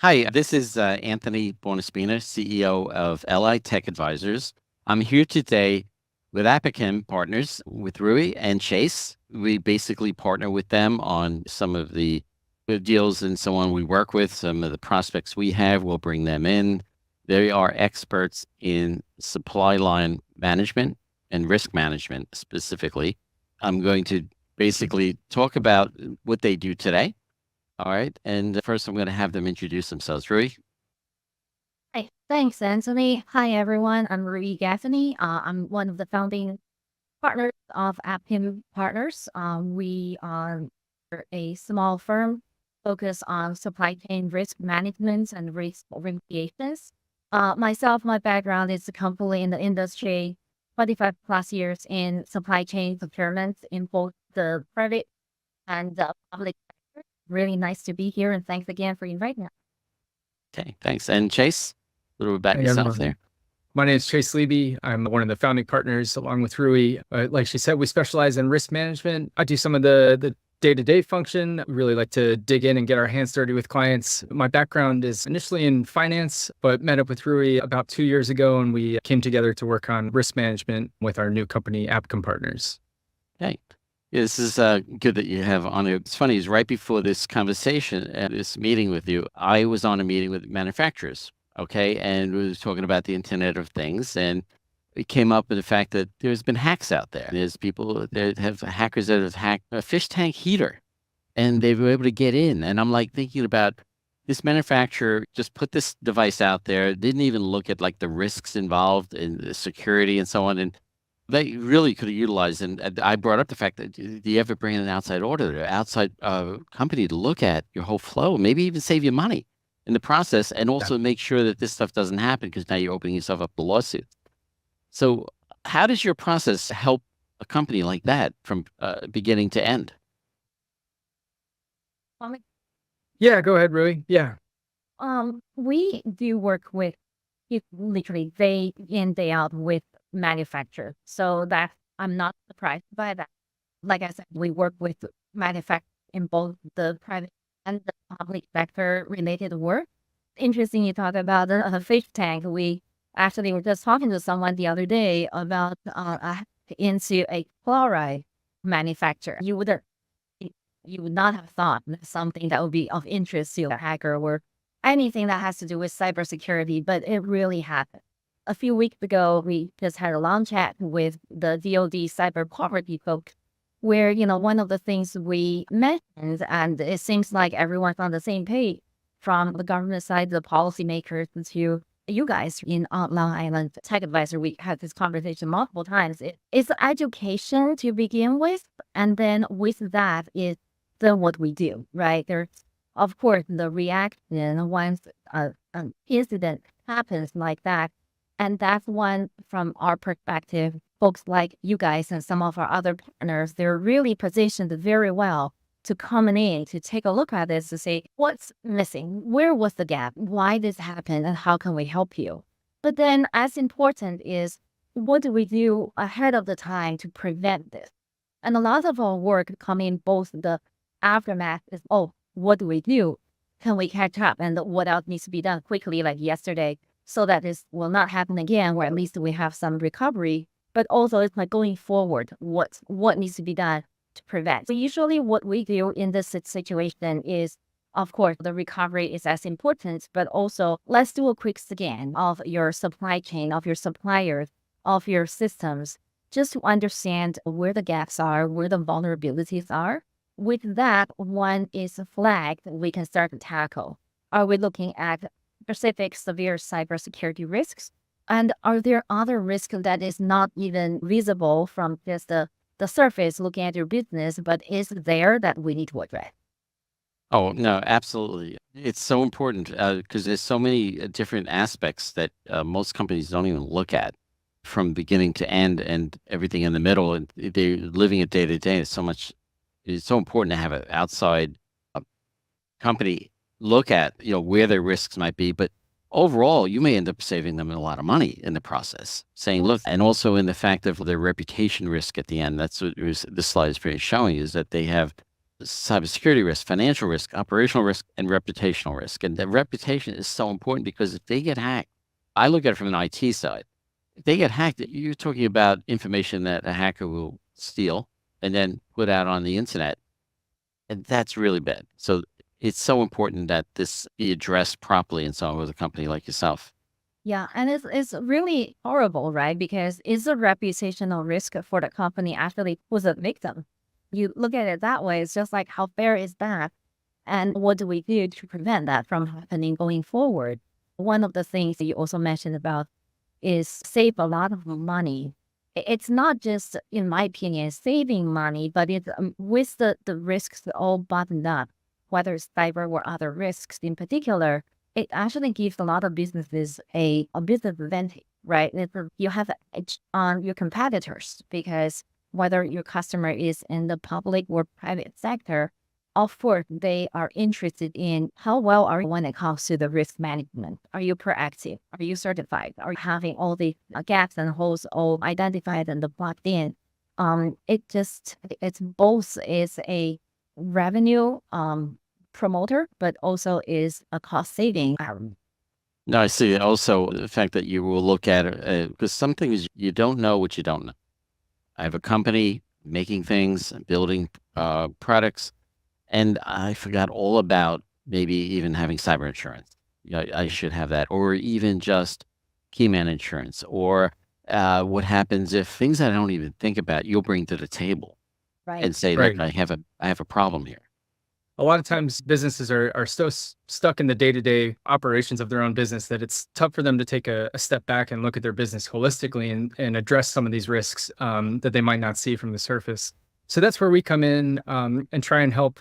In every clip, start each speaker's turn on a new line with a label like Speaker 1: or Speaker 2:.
Speaker 1: Hi, this is Anthony Bonaspina, CEO of LI Tech Advisors. I'm here today with Apicem partners, with Rui and Chase. We basically partner with them on some of the deals and so on we work with. Some of the prospects we have, we'll bring them in. They are experts in supply line management and risk management specifically. I'm going to basically talk about what they do today. All right. And first, I'm going to have them introduce themselves. Rui?
Speaker 2: Hi, thanks, Anthony. Hi, everyone. I'm Ruby Gaffney. I'm one of the founding partners of Appian Partners. We are a small firm focused on supply chain risk management and risk remediations. My background is completely in the industry, 25 plus years in supply chain procurement in both the private and the public sector. Really nice to be here, and thanks again for inviting us.
Speaker 1: Okay. Thanks. And Chase, a little bit about
Speaker 3: Hey
Speaker 1: yourself
Speaker 3: everyone.
Speaker 1: there.
Speaker 3: My name is Chase Leby. I'm one of the founding partners along with Rui. Like she said, we specialize in risk management. I do some of the day-to-day function. We really like to dig in and get our hands dirty with clients. My background is initially in finance, but met up with Rui about 2 years ago, and we came together to work on risk management with our new company, Apicem Partners.
Speaker 1: Okay. Yeah, this is good that you have on here. It's funny, is right before this conversation and this meeting with you, I was on a meeting with manufacturers. Okay. And we was talking about the Internet of Things. And it came up with the fact that there's been hacks out there. There's people that have hackers that have hacked a fish tank heater and they were able to get in. And I'm like thinking about this manufacturer just put this device out there, didn't even look at like the risks involved in the security and so on. And they really could have utilized, and I brought up the fact that do you ever bring in an outside auditor, outside company to look at your whole flow, maybe even save you money in the process, and
Speaker 3: Yeah.
Speaker 1: also make sure that this stuff doesn't happen because now you're opening yourself up to lawsuits. So, how does your process help a company like that from beginning to end?
Speaker 2: Um,
Speaker 3: Yeah, go ahead, Rui. Yeah.
Speaker 2: we do work with literally day in, day out with manufacturers. So that I'm not surprised by that. Like I said, we work with manufacturers in both the private and the public sector related work. Interesting you talk about a fish tank. We actually were just talking to someone the other day about into a chloride manufacturer. You would not have thought that something that would be of interest to a hacker or anything that has to do with cybersecurity, but it really happened. A few weeks ago, we just had a long chat with the DoD cyber poverty folks, where, one of the things we mentioned, and it seems like everyone's on the same page from the government side, the policymakers, to you guys in Long Island Tech Advisor. We had this conversation multiple times. It's education to begin with. And then with that is then what we do, right? There's, of course, the reaction once an incident happens like that. And that's one from our perspective, folks like you guys and some of our other partners, they're really positioned very well to come in to take a look at this to say, what's missing? Where was the gap? Why this happened? And how can we help you? But then as important is what do we do ahead of the time to prevent this? And a lot of our work come in both the aftermath is, oh, what do we do? Can we catch up? And what else needs to be done quickly, like yesterday, so that this will not happen again, or at least we have some recovery. But also it's like going forward, what needs to be done to prevent. So usually what we do in this situation is, of course, the recovery is as important, but also let's do a quick scan of your supply chain, of your suppliers, of your systems, just to understand where the gaps are, where the vulnerabilities are. With that, one is flagged, we can start to tackle. Are we looking at specific severe cybersecurity risks? And are there other risks that is not even visible from just the surface looking at your business, but is there that we need to address?
Speaker 1: Oh, no, absolutely. It's so important because there's so many different aspects that most companies don't even look at from beginning to end and everything in the middle. And they're living it day to day. It's so important to have an outside uh, company look at, where their risks might be. But overall, you may end up saving them a lot of money in the process. Saying, look, and also in the fact of their reputation risk at the end. That's what this slide is pretty showing is that they have cybersecurity risk, financial risk, operational risk, and reputational risk. And the reputation is so important because if they get hacked, I look at it from an IT side. If they get hacked, you're talking about information that a hacker will steal and then put out on the internet. And that's really bad. So it's so important that this be addressed properly and so on with a company like yourself.
Speaker 2: Yeah, and it's really horrible, right? Because it's a reputational risk for the company actually who's a victim. You look at it that way, it's just like how fair is that? And what do we do to prevent that from happening going forward? One of the things that you also mentioned about is save a lot of money. It's not just, in my opinion, saving money, but it's with the risks all buttoned up, whether it's cyber or other risks in particular, it actually gives a lot of businesses a business advantage, right? You have an edge on your competitors because whether your customer is in the public or private sector, of course, they are interested in how well are you when it comes to the risk management. Are you proactive? Are you certified? Are you having all the gaps and holes all identified and plugged in? It's both is a revenue promoter, but also is a cost saving.
Speaker 1: No, I see also the fact that you will look at it because some things you don't know what you don't know. I have a company making things, building products, and I forgot all about maybe even having cyber insurance. Yeah, I should have that, or even just keyman insurance, or what happens if things that I don't even think about, you'll bring to the table
Speaker 2: Right.
Speaker 1: and say, look,
Speaker 3: Right.
Speaker 1: I have a problem here.
Speaker 3: A lot of times businesses are so stuck in the day-to-day operations of their own business that it's tough for them to take a step back and look at their business holistically and address some of these risks that they might not see from the surface. So that's where we come in and try and help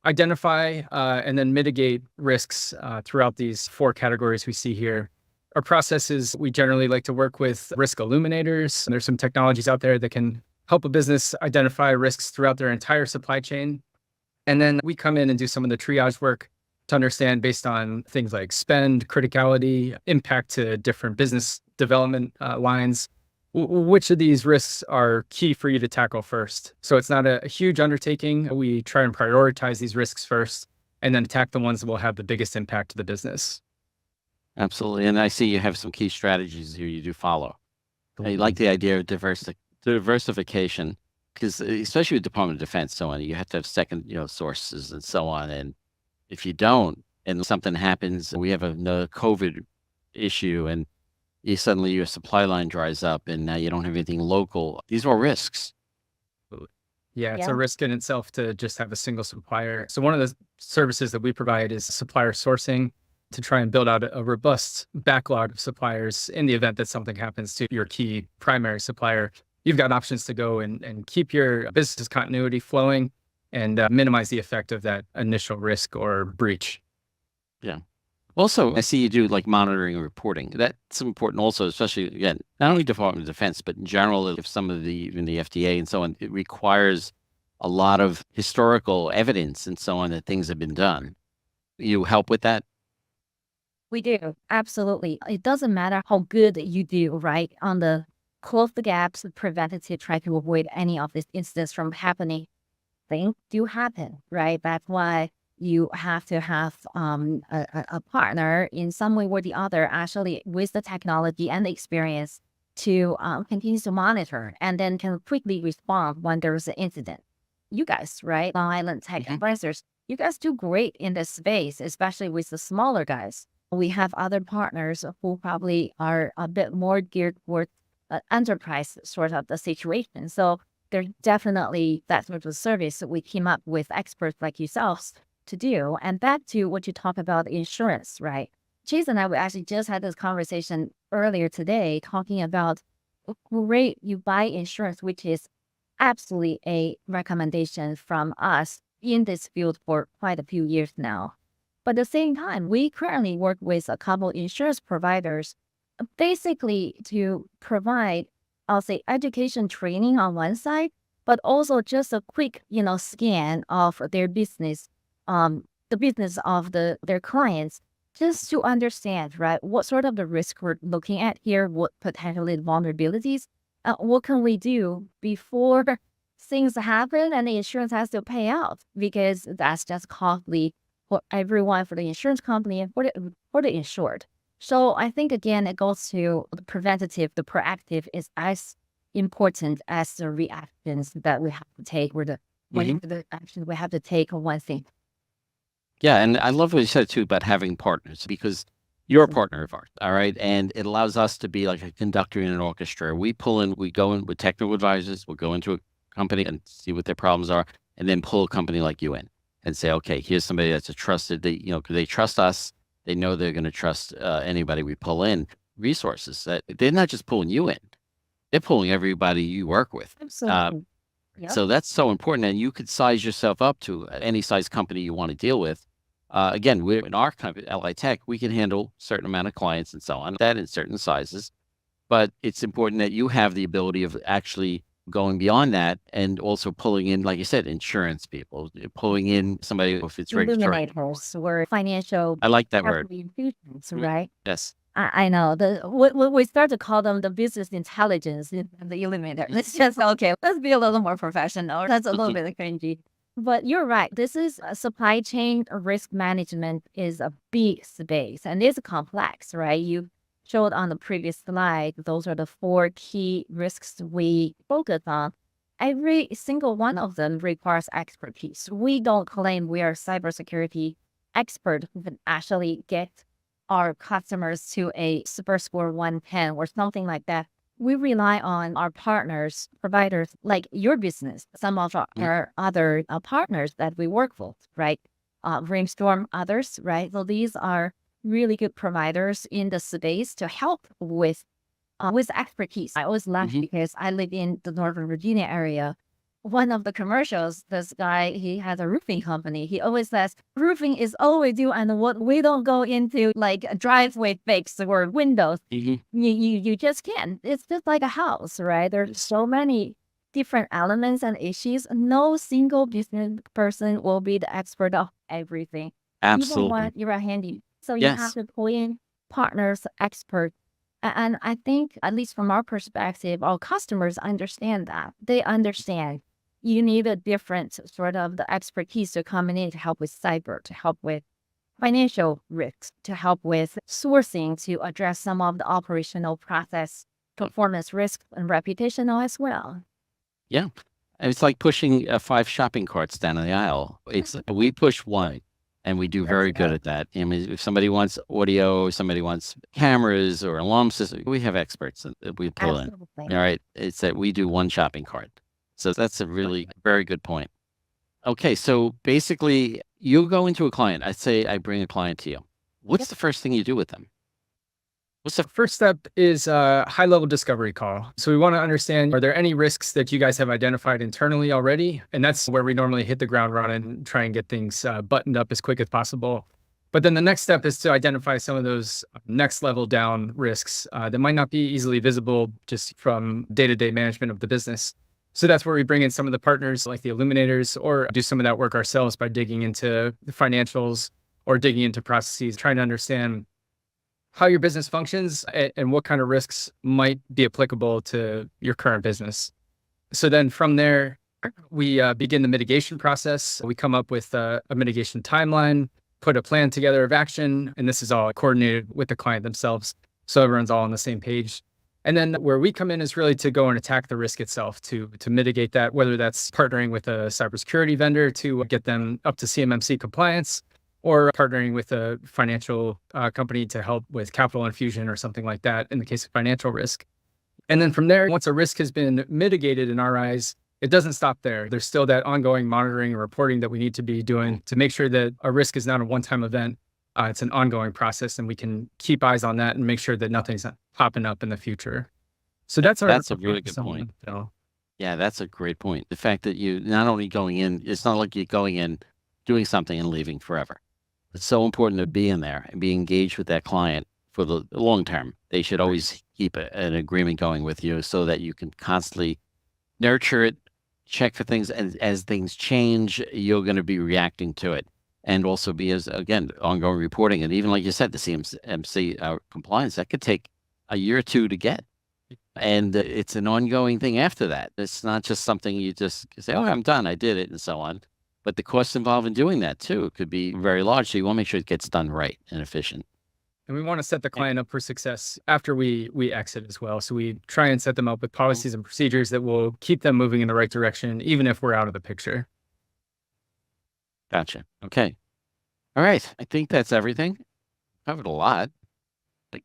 Speaker 3: identify and then mitigate risks throughout these 4 categories we see here. Our processes, we generally like to work with risk illuminators. There's some technologies out there that can help a business identify risks throughout their entire supply chain. And then we come in and do some of the triage work to understand based on things like spend, criticality, impact to different business development lines, which of these risks are key for you to tackle first. So it's not a huge undertaking. We try and prioritize these risks first and then attack the ones that will have the biggest impact to the business.
Speaker 1: Absolutely. And I see you have some key strategies here you do follow. I like the idea of diversification because especially with Department of Defense, so on, you have to have second, sources and so on. And if you don't, and something happens, we have another COVID issue, and suddenly your supply line dries up, and now you don't have anything local. These are all risks.
Speaker 3: Yeah, it's
Speaker 2: Yeah.
Speaker 3: a risk in itself to just have a single supplier. So one of the services that we provide is supplier sourcing to try and build out a robust backlog of suppliers in the event that something happens to your key primary supplier. You've got options to go and keep your business continuity flowing and minimize the effect of that initial risk or breach.
Speaker 1: Yeah. Also, I see you do like monitoring and reporting. That's important also, especially again, not only Department of Defense, but in general, if some of even the FDA and so on, it requires a lot of historical evidence and so on that things have been done. You help with that?
Speaker 2: We do. Absolutely. It doesn't matter how good you do, right? On the close the gaps, preventative, try to avoid any of these incidents from happening. Things do happen, right? That's why you have to have a partner in some way or the other, actually with the technology and the experience to continue to monitor and then can quickly respond when there's an incident. You guys, right? Long Island Tech
Speaker 1: Mhm.
Speaker 2: Advisors, you guys do great in this space, especially with the smaller guys. We have other partners who probably are a bit more geared toward enterprise sort of the situation. So there's definitely that sort of service that we team up with experts like yourselves to do. And back to what you talk about insurance, right? Chase and I we actually just had this conversation earlier today talking about great you buy insurance, which is absolutely a recommendation from us in this field for quite a few years now. But at the same time, we currently work with a couple insurance providers basically to provide, I'll say, education training on one side, but also just a quick, scan of their business, the business of their clients, just to understand, right, what sort of the risk we're looking at here, what potentially vulnerabilities, what can we do before things happen and the insurance has to pay out because that's just costly for everyone, for the insurance company and for the insured. So I think again, it goes to the preventative, the proactive is as important as the reactions that we have to take or the action we have to take on one thing.
Speaker 1: Yeah, and I love what you said too about having partners because you're a partner of ours, all right? And it allows us to be like a conductor in an orchestra. We go in with technical advisors, we'll go into a company and see what their problems are, and then pull a company like you in and say, okay, here's somebody that's a trusted, because they trust us. They know they're going to trust anybody we pull in resources. That they're not just pulling you in, they're pulling everybody you work with.
Speaker 2: Absolutely. Yep.
Speaker 1: So that's so important. And you could size yourself up to any size company you want to deal with. Again, we're in our company, LI Tech, we can handle a certain amount of clients and so on, that in certain sizes. But it's important that you have the ability of actually going beyond that and also pulling in, like you said, insurance people, pulling in somebody if it's regulatory.
Speaker 2: Illuminators or financial
Speaker 1: I like that word.
Speaker 2: institutions,
Speaker 1: Mm.
Speaker 2: right?
Speaker 1: Yes.
Speaker 2: I know we start to call them the business intelligence, the illuminator. It's just okay. Let's be a little more professional. That's a little bit cringy, but you're right. This is supply chain risk management is a big space and it's complex, right? You showed on the previous slide. Those are the 4 key risks we focus on. Every single one of them requires expertise. We don't claim we are cybersecurity expert who can actually get our customers to a super score 110 or something like that. We rely on our partners, providers like your business, some of our other partners that we work with, right? Brainstorm others, right? So these are really good providers in the space to help with expertise. I always laugh because I live in the Northern Virginia area. One of the commercials, this guy, he has a roofing company. He always says, roofing is all we do. And what we don't go into like a driveway fix or windows. You just can't. It's just like a house, right? There's so many different elements and issues. No single business person will be the expert of everything.
Speaker 1: Absolutely.
Speaker 2: Even when you're a handy. So you have to pull in partners, experts. And I think, at least from our perspective, our customers understand that. They understand you need a different sort of the expertise to come in to help with cyber, to help with financial risks, to help with sourcing, to address some of the operational process, performance risks, and reputational as well.
Speaker 1: Yeah. It's like pushing 5 shopping carts down the aisle. We push one. And we do very good at that. I mean, if somebody wants audio, somebody wants cameras or alarm system, we have experts that we pull in. All right. It's that we do one shopping cart. So that's a really very good point. Okay. So basically, you go into a client. I say I bring a client to you. What's the first thing you do with them?
Speaker 3: What's the first step is a high-level discovery call. So we want to understand, are there any risks that you guys have identified internally already? And that's where we normally hit the ground running and try and get things buttoned up as quick as possible. But then the next step is to identify some of those next level down risks that might not be easily visible just from day-to-day management of the business. So that's where we bring in some of the partners like the illuminators or do some of that work ourselves by digging into the financials or digging into processes, trying to understand how your business functions and what kind of risks might be applicable to your current business. So then from there, we begin the mitigation process. We come up with a mitigation timeline, put a plan together of action, and this is all coordinated with the client themselves. So everyone's all on the same page. And then where we come in is really to go and attack the risk itself to mitigate that, whether that's partnering with a cybersecurity vendor to get them up to CMMC compliance, or partnering with a financial company to help with capital infusion or something like that in the case of financial risk. And then from there, once a risk has been mitigated in our eyes, it doesn't stop there. There's still that ongoing monitoring and reporting that we need to be doing to make sure that a risk is not a one-time event. It's an ongoing process and we can keep eyes on that and make sure that nothing's popping up in the future. So that's
Speaker 1: a really good point. Yeah, that's a great point. The fact that you not only going in, it's not like you're going in, doing something and leaving forever. It's so important to be in there and be engaged with that client for the long term. They should always keep an agreement going with you so that you can constantly nurture it, check for things. And as things change, you're going to be reacting to it. And also be, as again, ongoing reporting. And even like you said, the CMC compliance, that could take a year or two to get. And it's an ongoing thing after that. It's not just something you just say, oh, I'm done. I did it and so on. But the costs involved in doing that too could be very large. So you want to make sure it gets done right and efficient.
Speaker 3: And we want to set the client up for success after we exit as well. So we try and set them up with policies and procedures that will keep them moving in the right direction, even if we're out of the picture.
Speaker 1: Gotcha. Okay. All right. I think that's everything. Covered a lot. Like,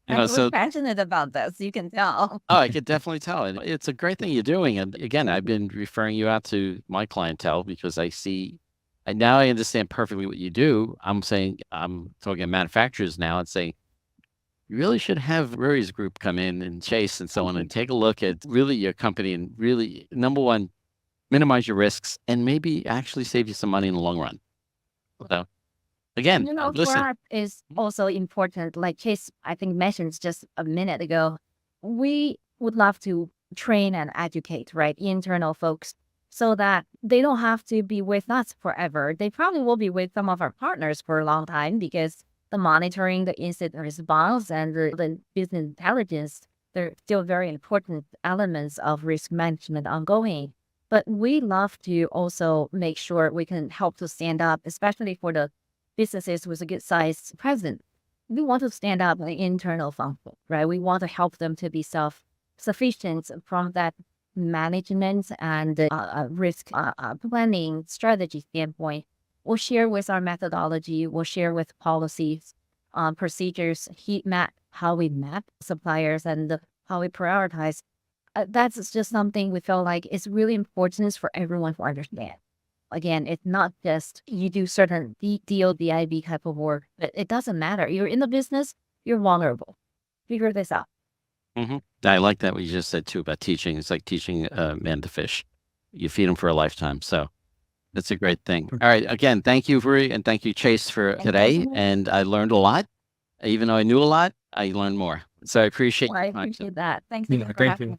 Speaker 2: I'm so passionate about this. You can tell.
Speaker 1: Oh, I could definitely tell. And it's a great thing you're doing. And again, I've been referring you out to my clientele because I see, and now I understand perfectly what you do. I'm talking to manufacturers now and saying, you really should have Rory's group come in and Chase and so on and take a look at really your company and really, number one, minimize your risks and maybe actually save you some money in the long run. So again,
Speaker 2: For
Speaker 1: listen.
Speaker 2: us is also important. Like Chase, I think mentioned just a minute ago, we would love to train and educate, right, internal folks so that they don't have to be with us forever. They probably will be with some of our partners for a long time because the monitoring, the incident response, and the business intelligence, they're still very important elements of risk management ongoing. But we love to also make sure we can help to stand up, especially for the businesses with a good sized presence. We want to stand up an internal function, right? We want to help them to be self-sufficient from that management and risk planning strategy standpoint. We'll share with our methodology, we'll share with policies, procedures, heat map, how we map suppliers and how we prioritize. That's just something we feel like is really important for everyone to understand. Again, it's not just you do certain DO, DIB type of work, but it doesn't matter. You're in the business, you're vulnerable. Figure this out.
Speaker 1: I like that what you just said too about teaching. It's like teaching a man to fish. You feed him for a lifetime. So that's a great thing. All right. Again, thank you, Rui, and thank you, Chase, for today. And I learned a lot. Even though I knew a lot, I learned more. So I appreciate
Speaker 2: I appreciate that. Thanks
Speaker 3: You
Speaker 2: again
Speaker 3: know,
Speaker 2: for
Speaker 3: thank
Speaker 2: having
Speaker 3: you.
Speaker 2: me.